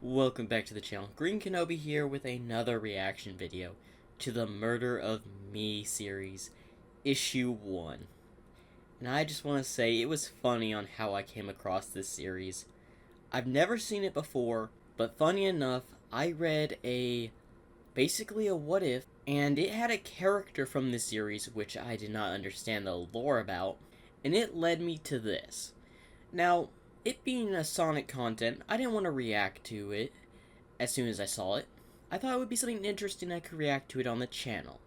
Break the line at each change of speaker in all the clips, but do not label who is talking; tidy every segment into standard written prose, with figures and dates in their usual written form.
Welcome back to the channel. Green Kenobi here with another reaction video to the Murder of Me series, issue 1. And I just want to say it was funny on how I came across this series. I've never seen it before, but funny enough, I read basically a what if, and it had a character from the series which I did not understand the lore about, and it led me to this. Now, it being a Sonic content, I didn't want to react to it as soon as I saw it. I thought it would be something interesting I could react to it on the channel.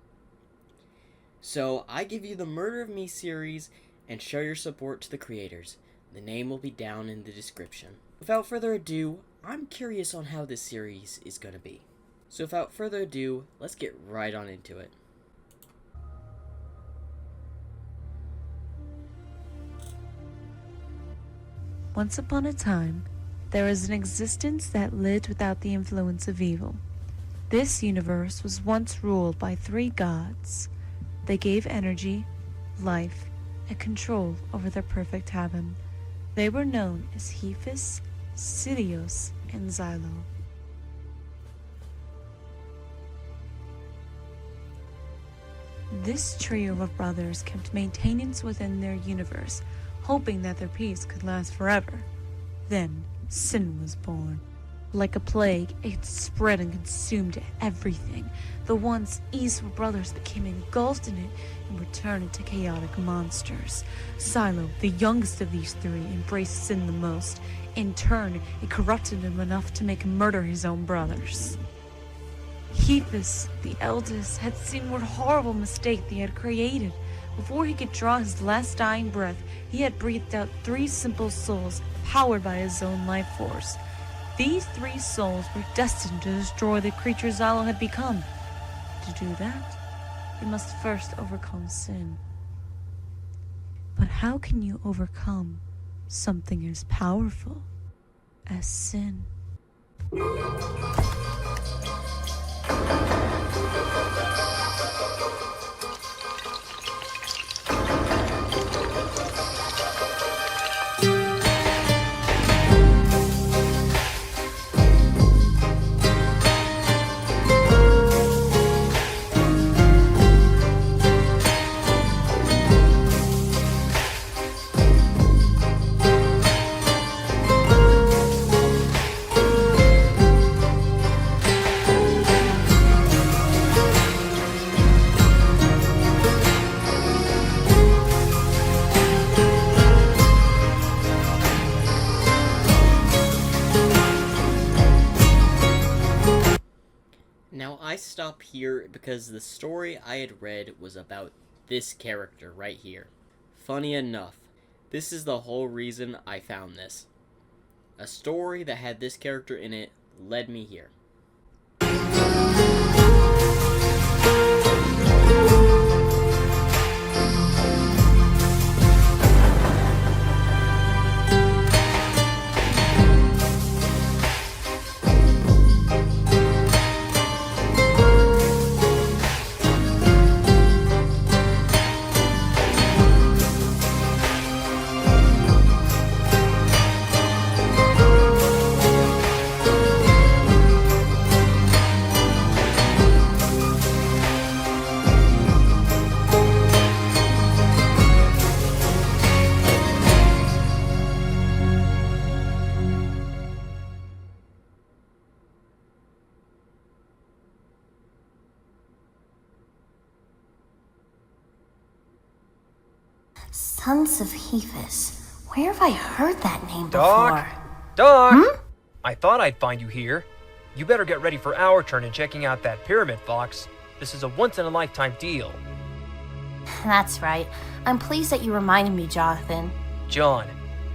So, I give you the Murder of Me series and show your support to the creators. The name will be down in the description. Without further ado, I'm curious on how this series is going to be. So without further ado, let's get right on into it.
Once upon a time, there was an existence that lived without the influence of evil. This universe was once ruled by 3 gods. They gave energy, life, and control over their perfect heaven. They were known as Hephaestus, Sidious, and Zielo. This trio of brothers kept maintenance within their universe, hoping that their peace could last forever. Then, sin was born. Like a plague, it spread and consumed everything. The once easeful brothers became engulfed in it and were turned into chaotic monsters. Zielo, the youngest of these 3, embraced sin the most. In turn, it corrupted him enough to make him murder his own brothers. Hephaestus, the eldest, had seen what horrible mistake they had created. Before he could draw his last dying breath, he had breathed out 3 simple souls, powered by his own life force. These 3 souls were destined to destroy the creature Zielo had become. To do that, he must first overcome sin. But how can you overcome something as powerful as sin?
Now, I stop here because the story I had read was about this character right here. Funny enough, this is the whole reason I found this. A story that had this character in it led me here.
Sons of Hephaestus. Where have I heard that name
Doc?
before?
Doc! I thought I'd find you here. You better get ready for our turn in checking out that pyramid, Fox. This is a once-in-a-lifetime deal.
That's right. I'm pleased that you reminded me, Jonathan.
John,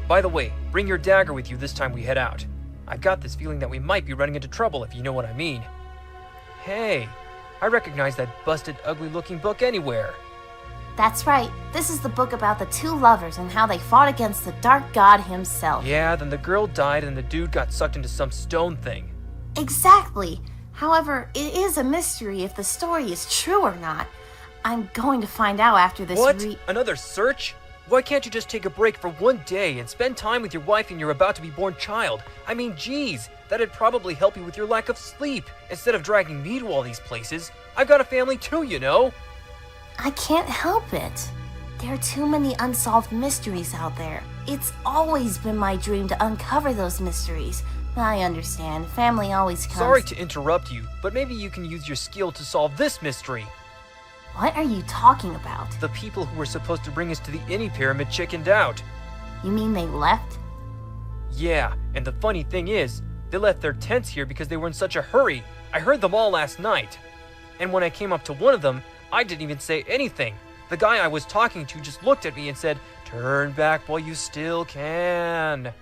by the way, bring your dagger with you this time we head out. I've got this feeling that we might be running into trouble, if you know what I mean. Hey, I recognize that busted, ugly-looking book anywhere.
That's right. This is the book about the 2 lovers and how they fought against the dark god himself.
Yeah, then the girl died and the dude got sucked into some stone thing.
Exactly. However, it is a mystery if the story is true or not. I'm going to find out after this
What? Another search? Why can't you just take a break for one day and spend time with your wife and your about-to-be-born child? I mean, geez, that'd probably help you with your lack of sleep, instead of dragging me to all these places. I've got a family too, you know?
I can't help it. There are too many unsolved mysteries out there. It's always been my dream to uncover those mysteries. I understand, family always comes...
Sorry to interrupt you, but maybe you can use your skill to solve this mystery.
What are you talking about?
The people who were supposed to bring us to the Innie Pyramid chickened out.
You mean they left?
Yeah, and the funny thing is, they left their tents here because they were in such a hurry. I heard them all last night. And when I came up to one of them, I didn't even say anything. The guy I was talking to just looked at me and said, "Turn back while you still can."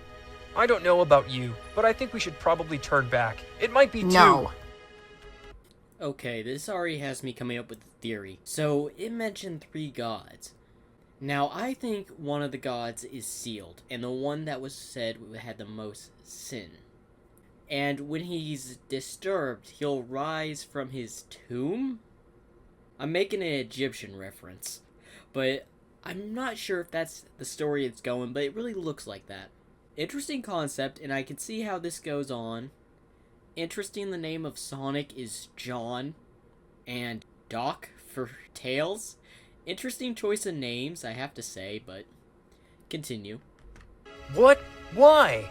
I don't know about you, but I think we should probably turn back. It might be
No.
Okay, this already has me coming up with a theory. So, it mentioned 3 gods. Now, I think one of the gods is sealed, and the one that was said had the most sin. And when he's disturbed, he'll rise from his tomb? I'm making an Egyptian reference, but I'm not sure if that's the story it's going, but it really looks like that. Interesting concept, and I can see how this goes on. Interesting, the name of Sonic is John, and Doc for Tails. Interesting choice of names, I have to say, but continue.
What? Why?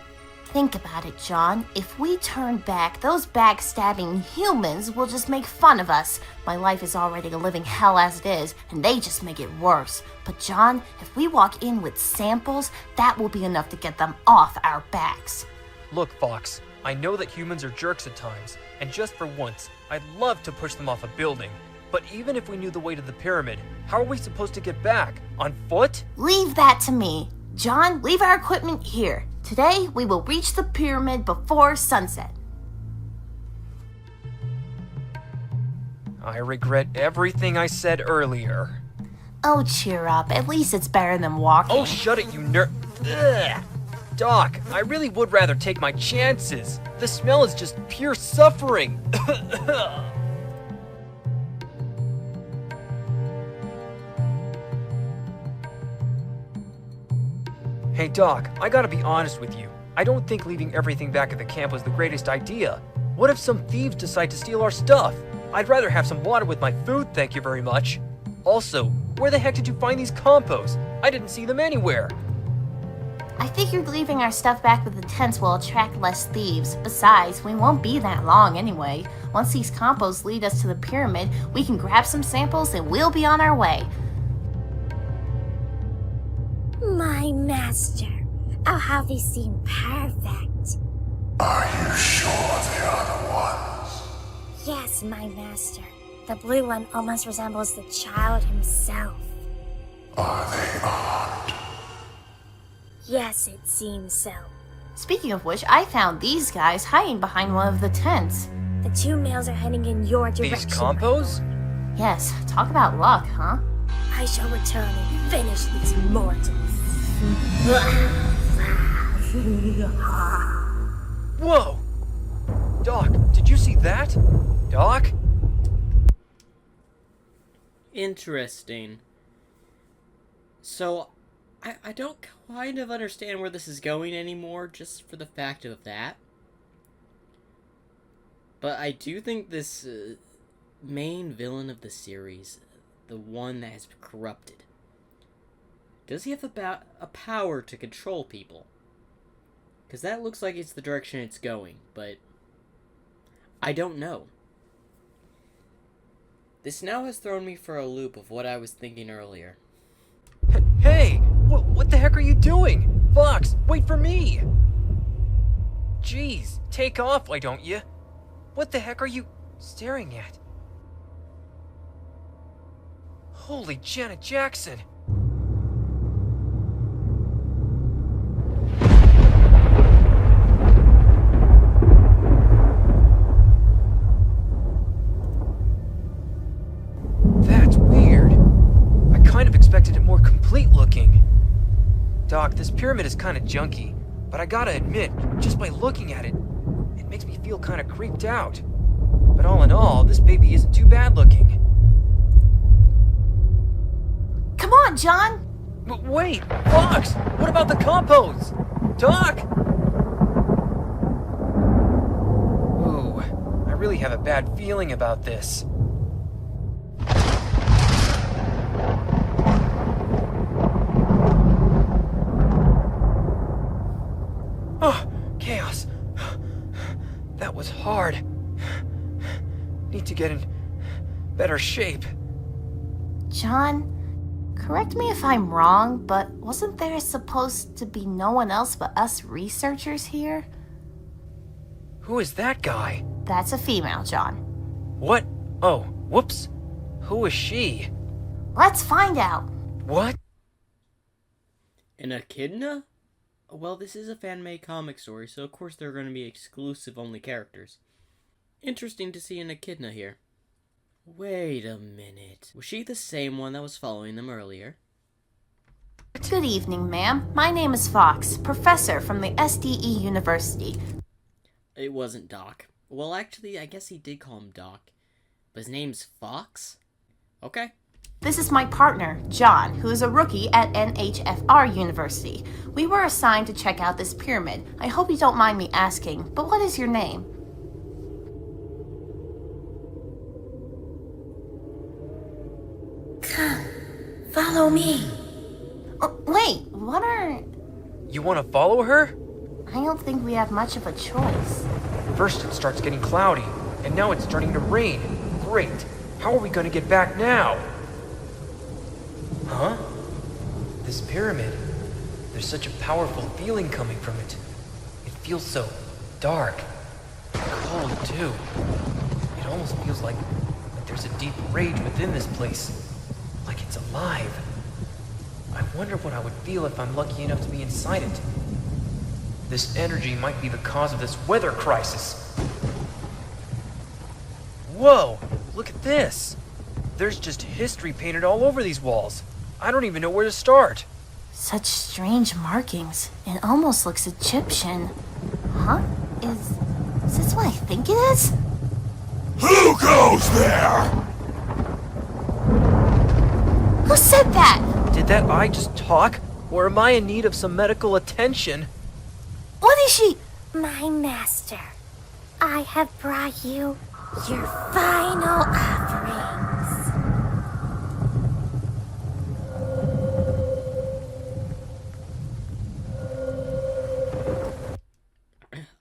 Think about it, John. If we turn back, those backstabbing humans will just make fun of us. My life is already a living hell as it is, and they just make it worse. But John, if we walk in with samples, that will be enough to get them off our backs.
Look, Fox, I know that humans are jerks at times, and just for once, I'd love to push them off a building. But even if we knew the way to the pyramid, how are we supposed to get back? On foot?
Leave that to me. John, leave our equipment here. Today, we will reach the pyramid before sunset.
I regret everything I said earlier.
Oh, cheer up. At least it's better than walking.
Oh, shut it, you Ugh. Doc, I really would rather take my chances. The smell is just pure suffering. Hey Doc, I gotta be honest with you. I don't think leaving everything back at the camp was the greatest idea. What if some thieves decide to steal our stuff? I'd rather have some water with my food, thank you very much. Also, where the heck did you find these composts? I didn't see them anywhere.
I figured leaving our stuff back with the tents will attract less thieves. Besides, we won't be that long anyway. Once these composts lead us to the pyramid, we can grab some samples and we'll be on our way.
My master, I'll have you seem perfect.
Are you sure they are the ones?
Yes, my master. The blue one almost resembles the child himself.
Are they armed?
Yes, it seems so.
Speaking of which, I found these guys hiding behind one of the tents.
The 2 males are heading in your direction.
These compos?
Yes, talk about luck, huh?
I shall return and finish these mortals.
Whoa! Doc, did you see that? Doc?
Interesting. So, I don't kind of understand where this is going anymore, just for the fact of that. But I do think this main villain of the series, the one that has corrupted, does he have a power to control people? Because that looks like it's the direction it's going, but I don't know. This now has thrown me for a loop of what I was thinking earlier.
Hey! What the heck are you doing? Fox, wait for me! Jeez, take off, why don't you? What the heck are you staring at? Holy Janet Jackson! That's weird. I kind of expected it more complete looking. Doc, this pyramid is kind of junky, but I gotta admit, just by looking at it, it makes me feel kind of creeped out. But all in all, this baby isn't too bad looking.
Come on, John!
But wait, Fox! What about the compost? Doc! Ooh, I really have a bad feeling about this. Oh, chaos. That was hard. Need to get in better shape.
John, correct me if I'm wrong, but wasn't there supposed to be no one else but us researchers here?
Who is that guy?
That's a female, John.
What? Oh, whoops. Who is she?
Let's find out.
What?
An echidna? Well, this is a fan-made comic story, so of course there are going to be exclusive-only characters. Interesting to see an echidna here. Wait a minute. Was she the same one that was following them earlier?
Good evening, ma'am. My name is Fox, professor from the SDE University.
It wasn't Doc. Well, actually, I guess he did call him Doc. But his name's Fox? Okay.
This is my partner, John, who is a rookie at NHFR University. We were assigned to check out this pyramid. I hope you don't mind me asking, but what is your name?
Come, follow me.
Oh, wait, what are...
You want to follow her?
I don't think we have much of a choice.
First it starts getting cloudy, and now it's starting to rain. Great. How are we going to get back now? Huh? This pyramid. There's such a powerful feeling coming from it. It feels so dark. Cold, too. It almost feels like there's a deep rage within this place. Like it's alive. I wonder what I would feel if I'm lucky enough to be inside it. This energy might be the cause of this weather crisis. Whoa! Look at this! There's just history painted all over these walls. I don't even know where to start.
Such strange markings. It almost looks Egyptian. Huh? Is this what I think it is?
Who goes there?
Who said that?
Did that eye just talk? Or am I in need of some medical attention?
What is she?
My master, I have brought you your final offerings.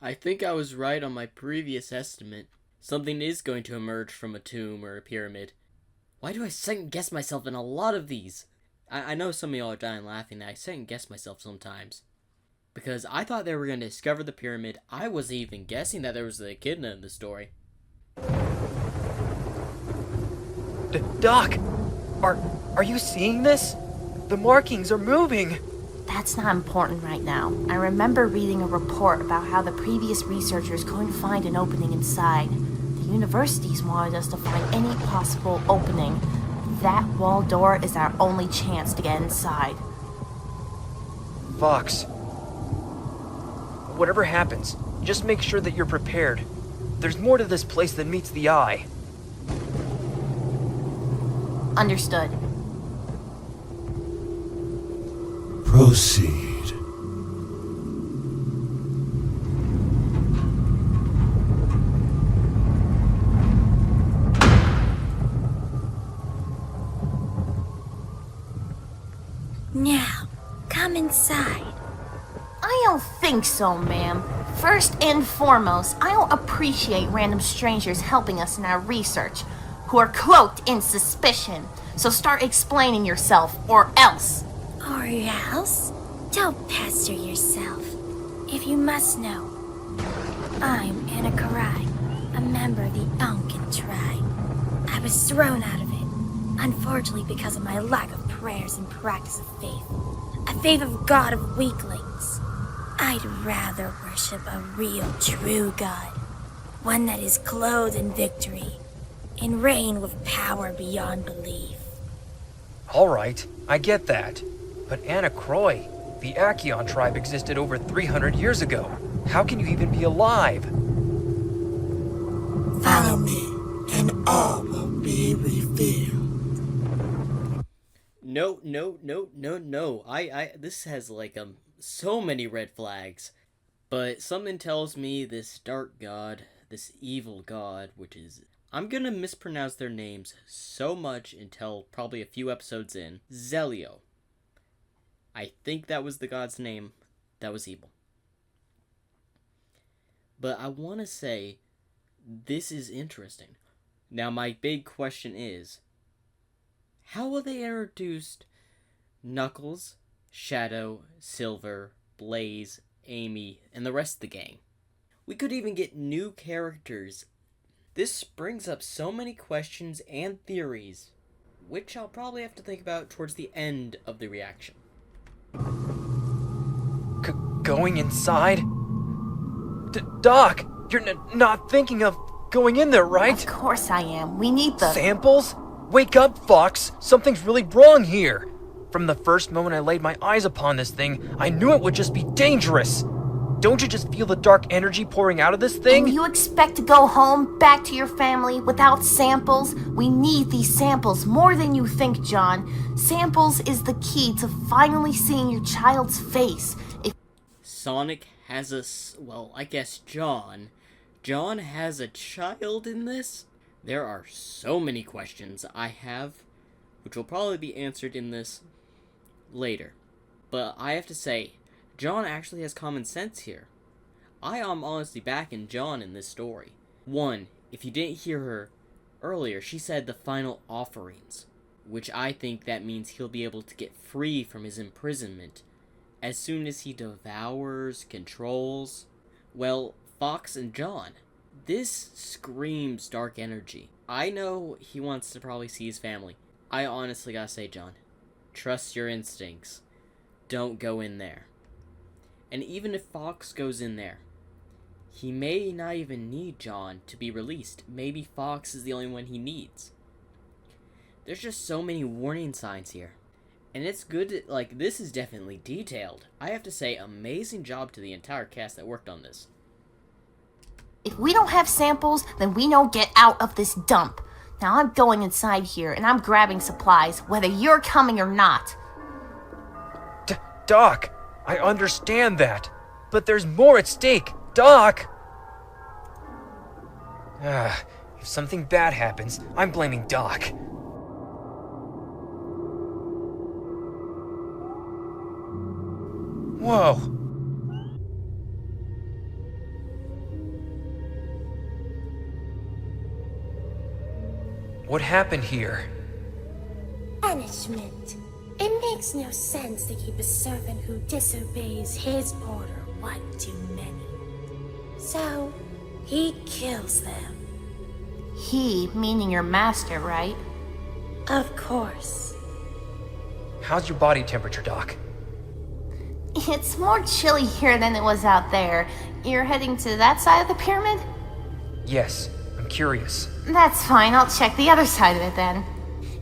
I think I was right on my previous estimate. Something is going to emerge from a tomb or a pyramid. Why do I second-guess myself in a lot of these? I know some of y'all are dying laughing that I second-guess myself sometimes. Because I thought they were going to discover the pyramid. I wasn't even guessing that there was an echidna in the story.
Doc! Are you seeing this? The markings are moving!
That's not important right now. I remember reading a report about how the previous researchers couldn't find an opening inside. The universities wanted us to find any possible opening. That wall door is our only chance to get inside.
Fox. Whatever happens, just make sure that you're prepared. There's more to this place than meets the eye.
Understood.
Proceed.
Now, come inside.
I don't think so, ma'am. First and foremost, I don't appreciate random strangers helping us in our research, who are cloaked in suspicion. So start explaining yourself, or else.
Or else, don't pester yourself. If you must know, I'm Anna Karai, a member of the Onken tribe. I was thrown out of it, unfortunately because of my lack of prayers and practice of faith. A faith of God of weaklings. I'd rather worship a real, true God. One that is clothed in victory, and reign with power beyond belief.
Alright, I get that. But Anna Croy, the Acheon tribe existed over 300 years ago. How can you even be alive?
Follow me, and all will be revealed.
No, no, no, no, no. This has like so many red flags. But something tells me this dark god, this evil god, which is, I'm gonna mispronounce their names so much until probably a few episodes in. Zielo. I think that was the god's name. That was evil. But I want to say, this is interesting. Now my big question is, how will they introduce Knuckles, Shadow, Silver, Blaze, Amy, and the rest of the gang? We could even get new characters. This brings up so many questions and theories, which I'll probably have to think about towards the end of the reaction.
Going inside? Doc, you're not thinking of going in there, right?
Of course I am. We need the...
Samples? Wake up, Fox! Something's really wrong here! From the first moment I laid my eyes upon this thing, I knew it would just be dangerous! Don't you just feel the dark energy pouring out of this thing?
And you expect to go home, back to your family, without samples? We need these samples more than you think, John. Samples is the key to finally seeing your child's face.
Sonic has I guess John has a child in this? There are so many questions I have, which will probably be answered in this later. But I have to say, John actually has common sense here. I am honestly backing John in this story. One, if you didn't hear her earlier, she said the final offerings, which I think that means he'll be able to get free from his imprisonment as soon as he devours, controls, well, Fox and John. This screams dark energy. I know he wants to probably see his family. I honestly gotta say, John, trust your instincts. Don't go in there. And even if Fox goes in there, he may not even need John to be released. Maybe Fox is the only one he needs. There's just so many warning signs here. And it's good to, this is definitely detailed. I have to say, amazing job to the entire cast that worked on this.
If we don't have samples, then we don't get out of this dump. Now I'm going inside here, and I'm grabbing supplies, whether you're coming or not.
Doc, I understand that, but there's more at stake. Doc! If something bad happens, I'm blaming Doc. Whoa. What happened here?
Punishment. It makes no sense to keep a servant who disobeys his order one too many. So, he kills them.
He, meaning your master, right?
Of course.
How's your body temperature, Doc?
It's more chilly here than it was out there. You're heading to that side of the pyramid?
Yes, I'm curious.
That's fine, I'll check the other side of it then.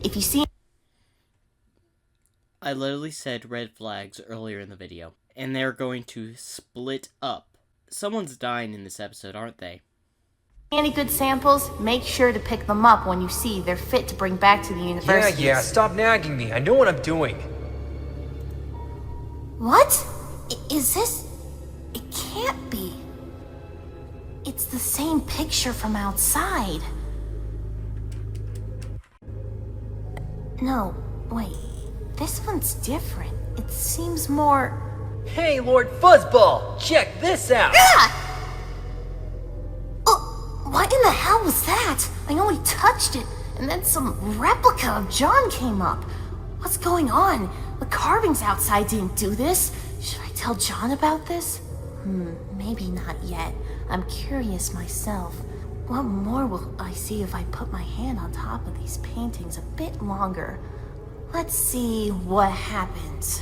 If you see...
I literally said red flags earlier in the video, and they're going to split up. Someone's dying in this episode, aren't they?
Any good samples, make sure to pick them up when you see they're fit to bring back to the university.
Yeah, stop nagging me. I know what I'm doing.
What? Is this... It can't be. It's the same picture from outside. No, wait. This one's different. It seems more...
Hey, Lord Fuzzball! Check this out!
Ah! What in the hell was that? I only touched it, and then some replica of John came up. What's going on? The carvings outside didn't do this. Should I tell John about this? Maybe not yet. I'm curious myself. What more will I see if I put my hand on top of these paintings a bit longer? Let's see what happens.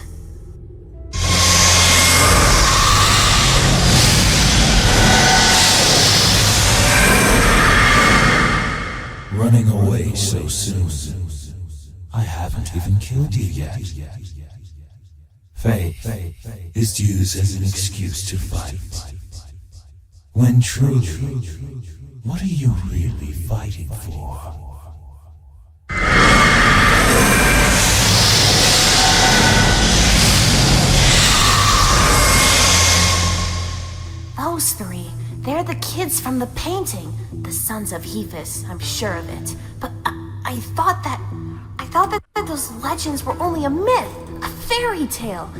Running away so soon. I haven't even killed you yet. Faith is used as an excuse to fight. When truly, what are you really fighting for?
kids from the painting. The sons of Hephaestus, I'm sure of it. But I thought that those legends were only a myth, a fairy tale.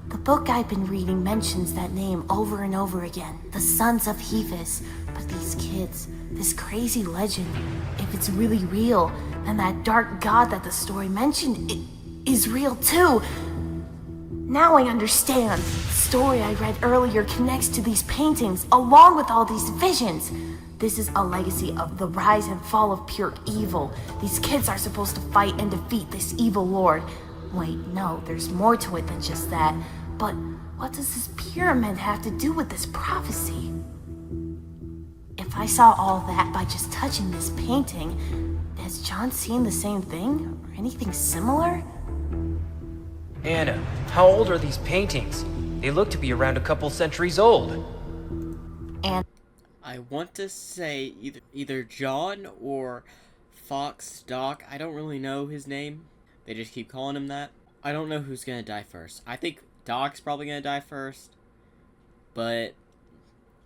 The book I've been reading mentions that name over and over again. The sons of Hephaestus. But these kids, this crazy legend, if it's really real, and that dark god that the story mentioned is real too. Now I understand. The story I read earlier connects to these paintings, along with all these visions. This is a legacy of the rise and fall of pure evil. These kids are supposed to fight and defeat this evil lord. Wait, no, there's more to it than just that. But what does this pyramid have to do with this prophecy? If I saw all that by just touching this painting, has John seen the same thing? Or anything similar?
Anna, how old are these paintings? They look to be around a couple centuries old.
And
I want to say either John or Fox Doc. I don't really know his name. They just keep calling him that. I don't know who's gonna die first. I think Doc's probably gonna die first. But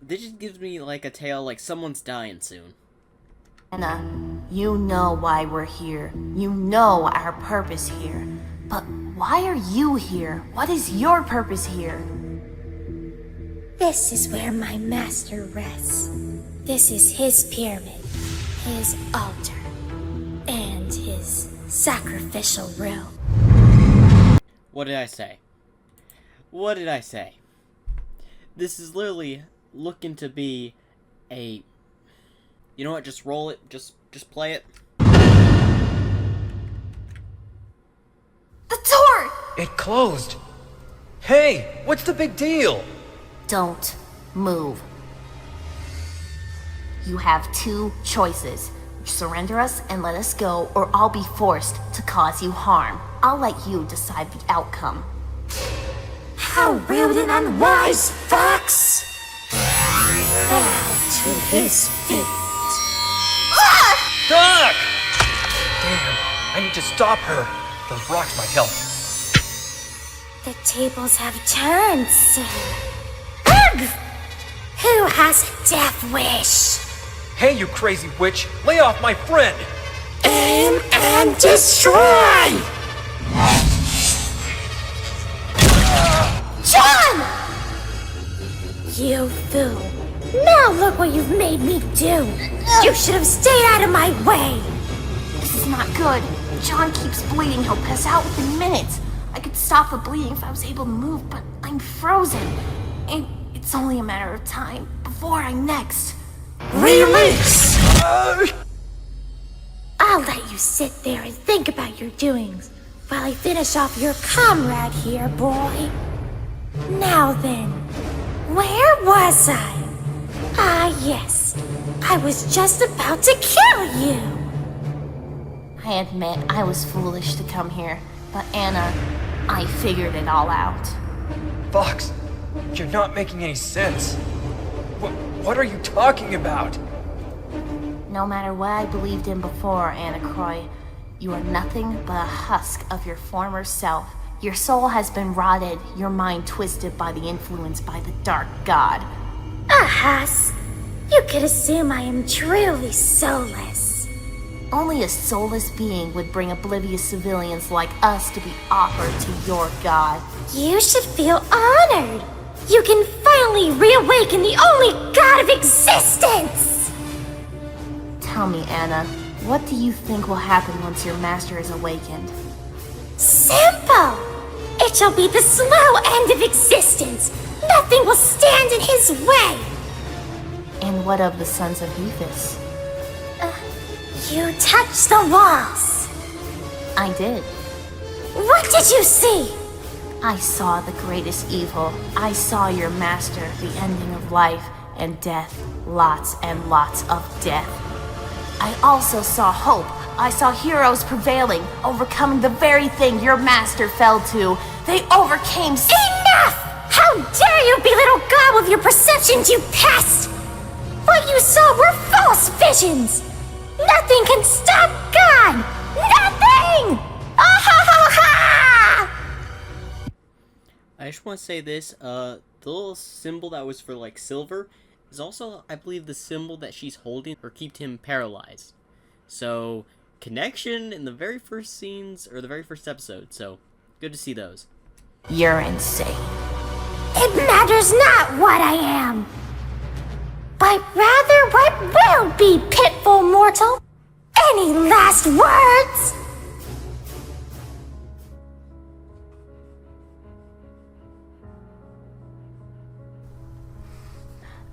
this just gives me like a tale like someone's dying soon.
Anna, you know why we're here. You know our purpose here. But why are you here? What is your purpose here?
This is where my master rests. This is his pyramid, his altar, and his sacrificial room.
What did I say? What did I say? This is literally looking to be a... You know what? Just roll it. Just play it.
The door!
It closed. Hey, what's the big deal?
Don't move. You have two choices. Surrender us and let us go, or I'll be forced to cause you harm. I'll let you decide the outcome.
How rude and unwise, Fox! Bow to his feet.
Doc! Damn, I need to stop her. Those rocks might help.
The tables have turned, sir. Ugh! Who has a death wish?
Hey, you crazy witch! Lay off my friend!
Aim and destroy!
John!
You fool. Now look what you've made me do. You should have stayed out of my way.
This is not good. John keeps bleeding. He'll pass out within minutes. I could stop the bleeding if I was able to move, but I'm frozen. And it's only a matter of time before I'm next.
Release! I'll let you sit there and think about your doings while I finish off your comrade here, boy. Now then, where was I? Ah, yes. I was just about to kill you.
I admit I was foolish to come here, but Anna, I figured it all out.
Fox, you're not making any sense. What are you talking about?
No matter what I believed in before, Anna Croy, you are nothing but a husk of your former self. Your soul has been rotted, your mind twisted by the influence by the dark god.
Ahas! You could assume I am truly soulless.
Only a soulless being would bring oblivious civilians like us to be offered to your god.
You should feel honored. You can finally reawaken the only god of existence!
Tell me, Anna, what do you think will happen once your master is awakened?
Simple! It shall be the slow end of existence. Nothing will stand in his way.
And what of the sons of Hephaestus?
You touched the walls.
I did.
What did you see?
I saw the greatest evil. I saw your master, the ending of life and death. Lots and lots of death. I also saw hope. I saw heroes prevailing, overcoming the very thing your master fell to. They overcame
Enough! How dare you belittle God with your perceptions, you pest! What you saw were false visions! Nothing can stop God! Nothing! Ah ha ha ha!
I just want to say this, the little symbol that was for like silver is also, I believe, the symbol that she's holding or kept him paralyzed. So, connection in the very first scenes, or the very first episode, so good to see those.
You're insane.
It matters not what I am, but rather what will be, pitiful mortal. Any last words?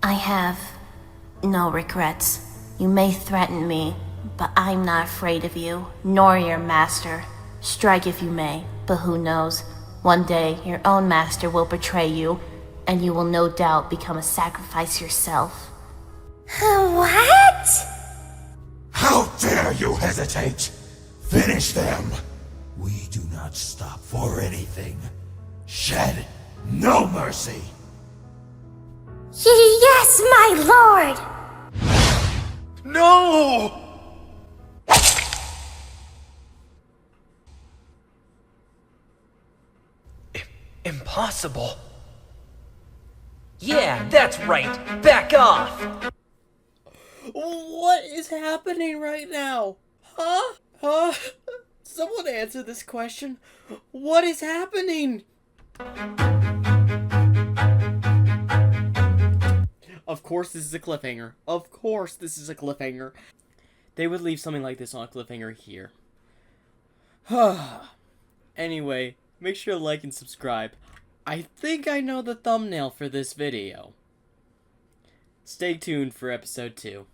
I have no regrets. You may threaten me, but I'm not afraid of you, nor your master. Strike if you may, but who knows? One day, your own master will betray you, and you will no doubt become a sacrifice yourself.
What?
How dare you hesitate? Finish them! We do not stop for anything. Shed no mercy!
Yes, my lord!
No! Impossible. Yeah, that's right. Back off!
What is happening right now? Huh? Someone answer this question. What is happening? Of course this is a cliffhanger. Of course this is a cliffhanger. They would leave something like this on a cliffhanger here. Anyway, make sure to like and subscribe. I think I know the thumbnail for this video. Stay tuned for episode 2.